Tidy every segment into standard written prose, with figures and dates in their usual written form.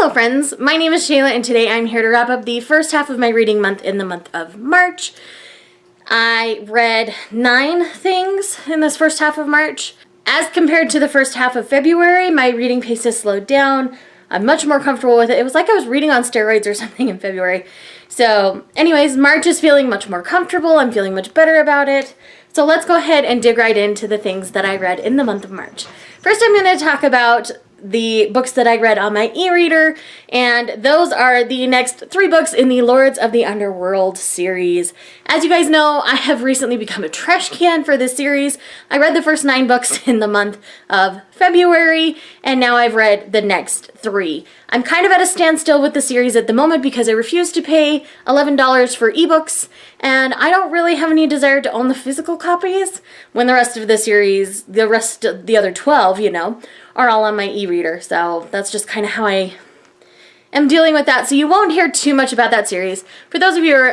Hello friends, my name is Shayla and today I'm here to wrap up the first half of my reading month in the month of March. I read 9 things in this first half of March. As compared to the first half of February, my reading pace has slowed down. I'm much more comfortable with it. It was like I was reading on steroids or something in February. So anyways, March is feeling much more comfortable. I'm feeling much better about it. So let's go ahead and dig right into the things that I read in the month of March. First, I'm going to talk about the books that I read on my e-reader, and those are the next 3 books in the Lords of the Underworld series. As you guys know, I have recently become a trash can for this series. I read the first 9 books in the month of February, and now I've read the next 3. I'm kind of at a standstill with the series at the moment because I refuse to pay $11 for ebooks, and I don't really have any desire to own the physical copies when the rest of the series, the other 12, are all on my e-reader. So that's just kind of how I am dealing with that. So you won't hear too much about that series. For those of you who are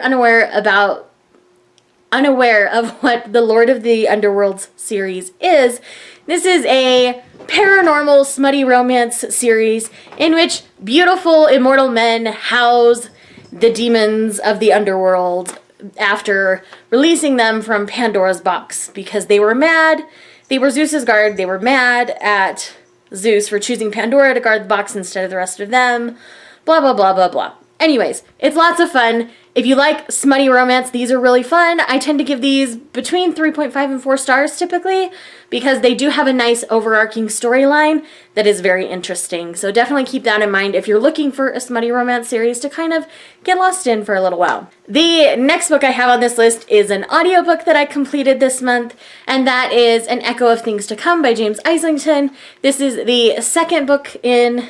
unaware of what the Lord of the Underworld series is, this is a paranormal smutty romance series in which beautiful immortal men house the demons of the underworld after releasing them from Pandora's box because they were mad. They were Zeus's guard. They were mad at Zeus for choosing Pandora to guard the box instead of the rest of them. Blah, blah, blah, blah, blah. Anyways, it's lots of fun. If you like smutty romance, these are really fun. I tend to give these between 3.5 and 4 stars typically because they do have a nice overarching storyline that is very interesting. So definitely keep that in mind if you're looking for a smutty romance series to kind of get lost in for a little while. The next book I have on this list is an audiobook that I completed this month, and that is An Echo of Things to Come by James Islington. This is the second book in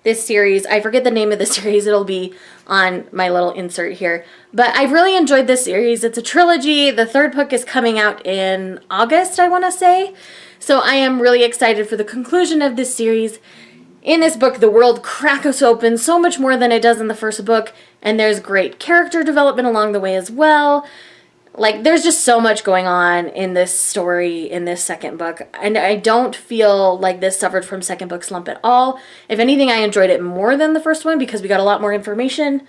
this series. I forget the name of the series. It'll be on my little insert here. But I've really enjoyed this series. It's a trilogy. The 3rd book is coming out in August, I want to say. So I am really excited for the conclusion of this series. In this book, the world cracks open so much more than it does in the first book, and there's great character development along the way as well. Like, there's just so much going on in this story in this second book, and I don't feel like this suffered from second book slump at all. If anything, I enjoyed it more than the first one because we got a lot more information.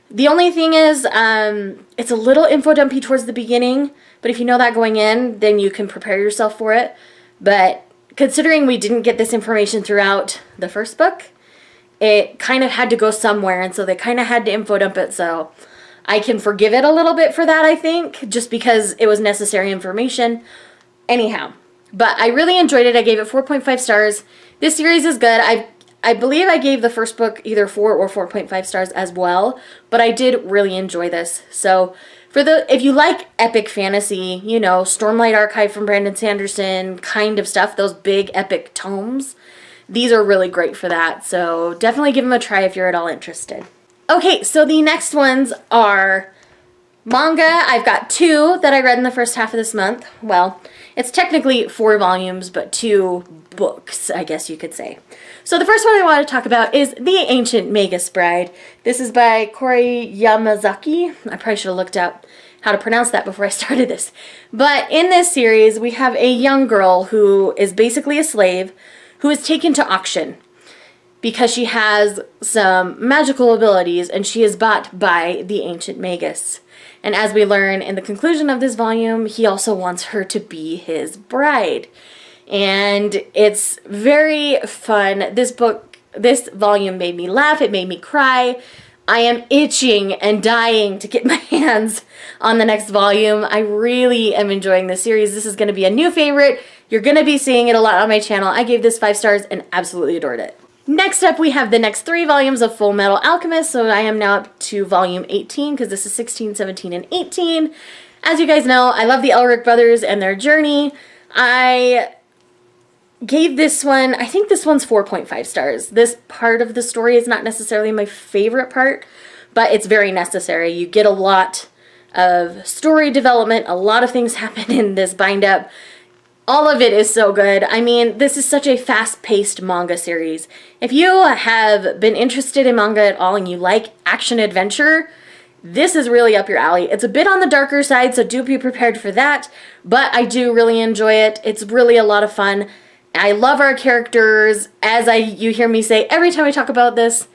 The only thing is, it's a little info dumpy towards the beginning, but if you know that going in, then you can prepare yourself for it. But considering we didn't get this information throughout the first book, it kind of had to go somewhere, and so they kind of had to info dump it, so I can forgive it a little bit for that, I think, just because it was necessary information. Anyhow, but I really enjoyed it. I gave it 4.5 stars. This series is good. I believe I gave the first book either 4 or 4.5 stars as well, but I did really enjoy this. So if you like epic fantasy, Stormlight Archive from Brandon Sanderson kind of stuff, those big epic tomes, these are really great for that. So definitely give them a try if you're at all interested. Okay, so the next ones are manga. I've got 2 that I read in the first half of this month. Well, it's technically 4 volumes, but 2 books, I guess you could say. So the first one I want to talk about is The Ancient Magus Bride. This is by Kori Yamazaki. I probably should have looked up how to pronounce that before I started this. But in this series, we have a young girl who is basically a slave who is taken to auction because she has some magical abilities, and she is bought by the Ancient Magus. And as we learn in the conclusion of this volume, he also wants her to be his bride. And it's very fun. This volume made me laugh, it made me cry. I am itching and dying to get my hands on the next volume. I really am enjoying this series. This is going to be a new favorite. You're going to be seeing it a lot on my channel. I gave this 5 stars and absolutely adored it. Next up, we have the next 3 volumes of Full Metal Alchemist, so I am now up to volume 18, because this is 16, 17, and 18. As you guys know, I love the Elric brothers and their journey. I gave this one, I think this one's 4.5 stars. This part of the story is not necessarily my favorite part, but it's very necessary. You get a lot of story development, a lot of things happen in this bind-up. All of it is so good. I mean, this is such a fast-paced manga series. If you have been interested in manga at all and you like action-adventure, this is really up your alley. It's a bit on the darker side, so do be prepared for that, but I do really enjoy it. It's really a lot of fun. I love our characters. As you hear me say every time I talk about this,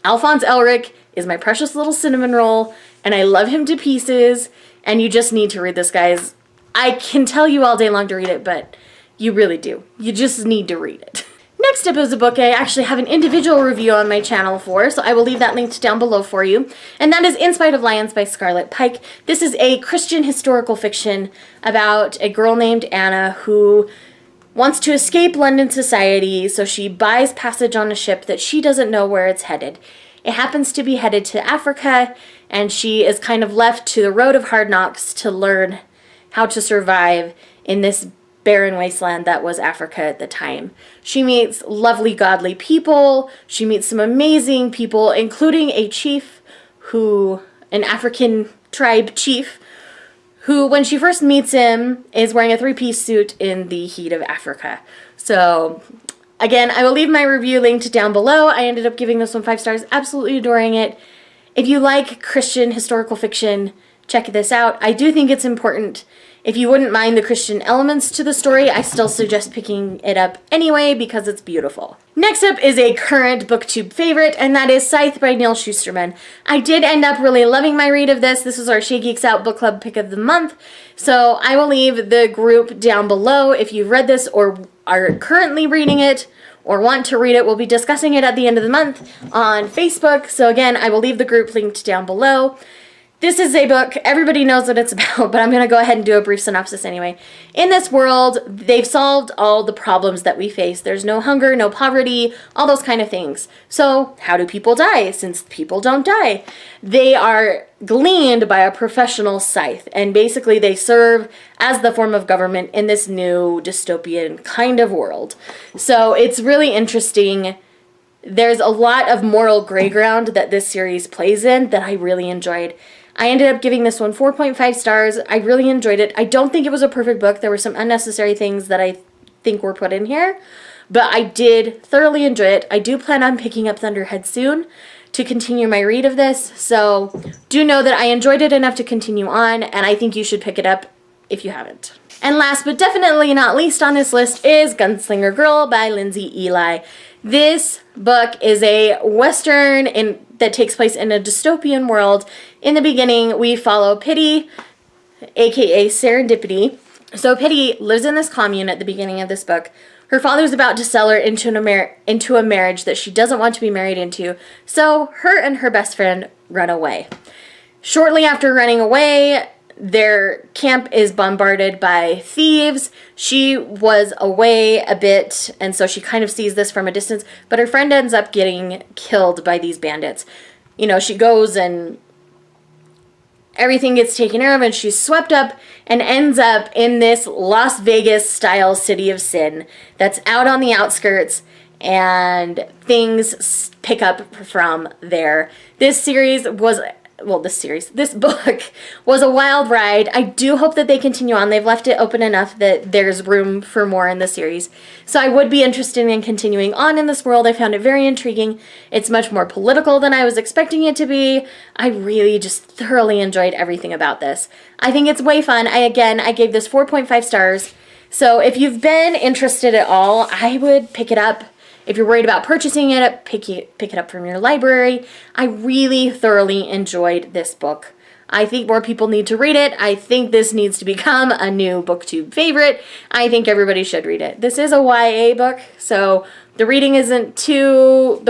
Alphonse Elric is my precious little cinnamon roll, and I love him to pieces, and you just need to read this, guys. I can tell you all day long to read it, but you really do. You just need to read it. Next up is a book I actually have an individual review on my channel for, so I will leave that linked down below for you. And that is In Spite of Lions by Scarlett Pike. This is a Christian historical fiction about a girl named Anna who wants to escape London society, so she buys passage on a ship that she doesn't know where it's headed. It happens to be headed to Africa, and she is kind of left to the road of hard knocks to learn how to survive in this barren wasteland that was Africa at the time. She meets lovely, godly people. She meets some amazing people, including a chief an African tribe chief, who, when she first meets him, is wearing a three-piece suit in the heat of Africa. So, again, I will leave my review linked down below. I ended up giving this one 5 stars, absolutely adoring it. If you like Christian historical fiction, check this out. I do think it's important. If you wouldn't mind the Christian elements to the story, I still suggest picking it up anyway because it's beautiful. Next up is a current BookTube favorite, and that is Scythe by Neil Shusterman. I did end up really loving my read of this. This was our She Geeks Out Book Club pick of the month, so I will leave the group down below. If you've read this or are currently reading it or want to read it, we'll be discussing it at the end of the month on Facebook. So again, I will leave the group linked down below. This is a book, everybody knows what it's about, but I'm going to go ahead and do a brief synopsis anyway. In this world, they've solved all the problems that we face. There's no hunger, no poverty, all those kind of things. So how do people die? Since people don't die, they are gleaned by a professional scythe, and basically they serve as the form of government in this new dystopian kind of world. So it's really interesting. There's a lot of moral gray ground that this series plays in that I really enjoyed. I ended up giving this one 4.5 stars. I really enjoyed it. I don't think it was a perfect book. There were some unnecessary things that I think were put in here, but I did thoroughly enjoy it. I do plan on picking up Thunderhead soon to continue my read of this, so do know that I enjoyed it enough to continue on, and I think you should pick it up if you haven't. And last but definitely not least on this list is Gunslinger Girl by Lindsay Ely. This book is a Western that takes place in a dystopian world. In the beginning, we follow Pity, aka Serendipity. So Pity lives in this commune at the beginning of this book. Her father's about to sell her into a marriage that she doesn't want to be married into, so her and her best friend run away. Shortly after running away, their camp is bombarded by thieves. She was away a bit, and so she kind of sees this from a distance, but her friend ends up getting killed by these bandits. You know, she goes and everything gets taken care of, and she's swept up and ends up in this Las Vegas-style city of sin that's out on the outskirts, and things pick up from there. This book was a wild ride. I do hope that they continue on. They've left it open enough that there's room for more in the series. So I would be interested in continuing on in this world. I found it very intriguing. It's much more political than I was expecting it to be. I really just thoroughly enjoyed everything about this. I think it's way fun. I gave this 4.5 stars. So if you've been interested at all, I would pick it up. If you're worried about purchasing it, pick it up from your library. I really thoroughly enjoyed this book. I think more people need to read it. I think this needs to become a new BookTube favorite. I think everybody should read it. This is a YA book, so the writing isn't too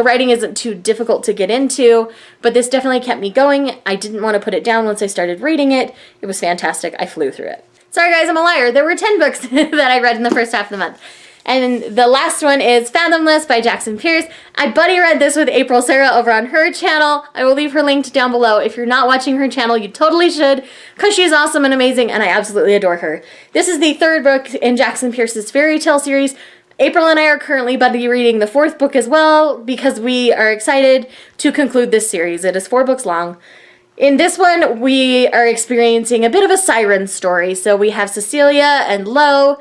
difficult to get into, but this definitely kept me going. I didn't want to put it down once I started reading it. It was fantastic. I flew through it. Sorry guys, I'm a liar. There were 10 books that I read in the first half of the month. And the last one is Fathomless by Jackson Pierce. I buddy read this with April Sarah over on her channel. I will leave her linked down below. If you're not watching her channel, you totally should, because she's awesome and amazing, and I absolutely adore her. This is the 3rd book in Jackson Pierce's fairy tale series. April and I are currently buddy reading the 4th book as well, because we are excited to conclude this series. It is 4 books long. In this one, we are experiencing a bit of a siren story. So we have Cecilia and Lo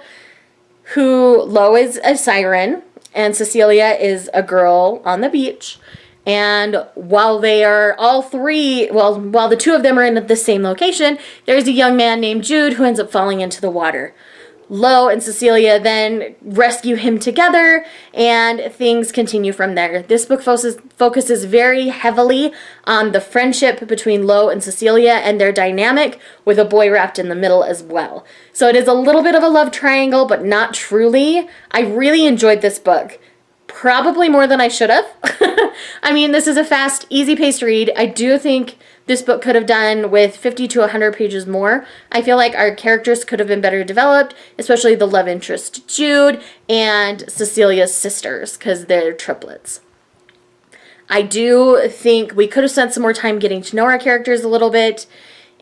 is a siren, and Cecilia is a girl on the beach. And while they are while the 2 of them are in the same location, there's a young man named Jude who ends up falling into the water. Lo and Cecilia then rescue him together, and things continue from there. This book focuses very heavily on the friendship between Lo and Cecilia and their dynamic, with a boy wrapped in the middle as well. So it is a little bit of a love triangle, but not truly. I really enjoyed this book. Probably more than I should have. I mean, this is a fast, easy-paced read. I do think this book could have done with 50 to 100 pages more. I feel like our characters could have been better developed, especially the love interest Jude and Cecilia's sisters, because they're triplets. I do think we could have spent some more time getting to know our characters a little bit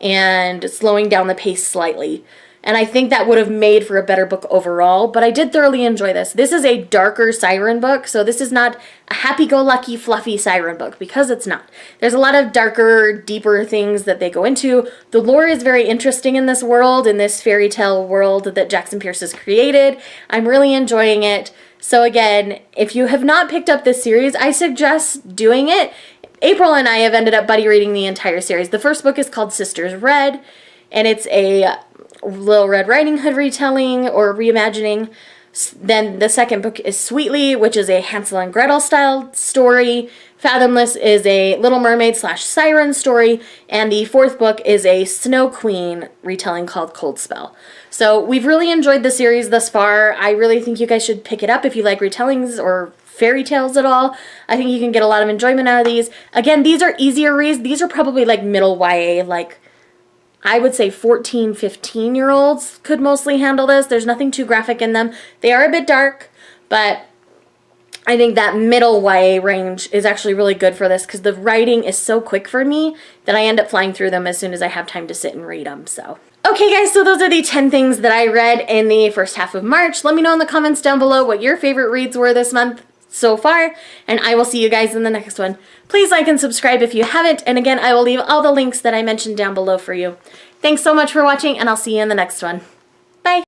and slowing down the pace slightly. And I think that would have made for a better book overall, but I did thoroughly enjoy this. This is a darker siren book, so this is not a happy-go-lucky, fluffy siren book, because it's not. There's a lot of darker, deeper things that they go into. The lore is very interesting in this world, in this fairy tale world that Jackson Pierce has created. I'm really enjoying it. So again, if you have not picked up this series, I suggest doing it. April and I have ended up buddy reading the entire series. The first book is called Sisters Red, and it's a Little Red Riding Hood retelling or reimagining. Then the second book is Sweetly, which is a Hansel and Gretel style story. Fathomless is a Little Mermaid / Siren story. And the fourth book is a Snow Queen retelling called Cold Spell. So we've really enjoyed the series thus far. I really think you guys should pick it up if you like retellings or fairy tales at all. I think you can get a lot of enjoyment out of these. Again, these are easier reads. These are probably like middle YA, like I would say 14, 15-year-olds could mostly handle this. There's nothing too graphic in them. They are a bit dark, but I think that middle YA range is actually really good for this because the writing is so quick for me that I end up flying through them as soon as I have time to sit and read them. So, okay guys, so those are the 10 things that I read in the first half of March. Let me know in the comments down below what your favorite reads were this month so far, and I will see you guys in the next one. Please like and subscribe if you haven't, and again, I will leave all the links that I mentioned down below for you. Thanks so much for watching, and I'll see you in the next one.